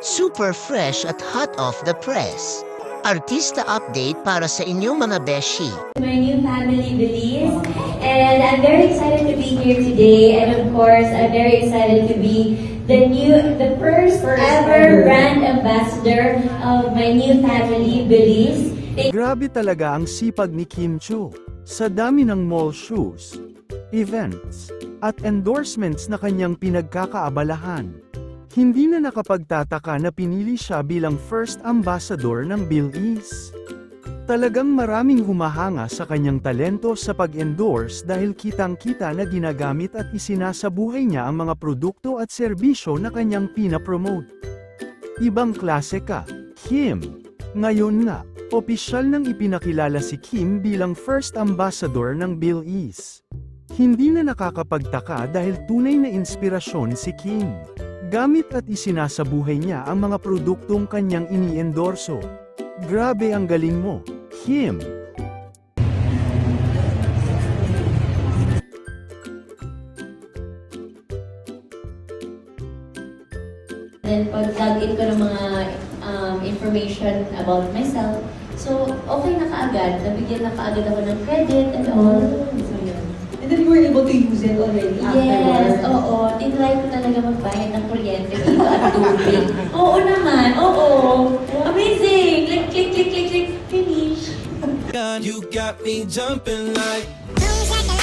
super fresh at hot off the press. Artista update para sa inyong mga beshi. My new family, Belize, and I'm very excited to be here today. And of course, I'm very excited to be the first ever brand ambassador of my new family, Belize. Grabe talaga ang sipag ni Kim Chiu. Sa dami ng mall shoes, events, at endorsements na kanyang pinagkakaabalahan. Hindi na nakapagtataka na pinili siya bilang first ambassador ng Belize. Talagang maraming humahanga sa kanyang talento sa pag-endorse dahil kitang-kita na ginagamit at isinasabuhay niya ang mga produkto at serbisyo na kanyang pinapromote. Ibang klase ka, Kim. Ngayon nga, opisyal nang ipinakilala si Kim bilang first ambassador ng Belize. Hindi na nakakapagtaka dahil tunay na inspirasyon si Kim. Gamit at isinasabuhay niya ang mga produktong kanyang iniendorso. Grabe ang galing mo, Kim! Then pag-log in ko ng mga information about myself, so okay na kaagad, nabigyan na kaagad ako ng credit and all. And then you were able to use it already Yes, afterwards? oo. Tinry ko talaga magbayad ng kuryente dito at tubig. Oo naman, oo. Amazing! Like, click, click, click, click, finish. You got me jumping like Who's at the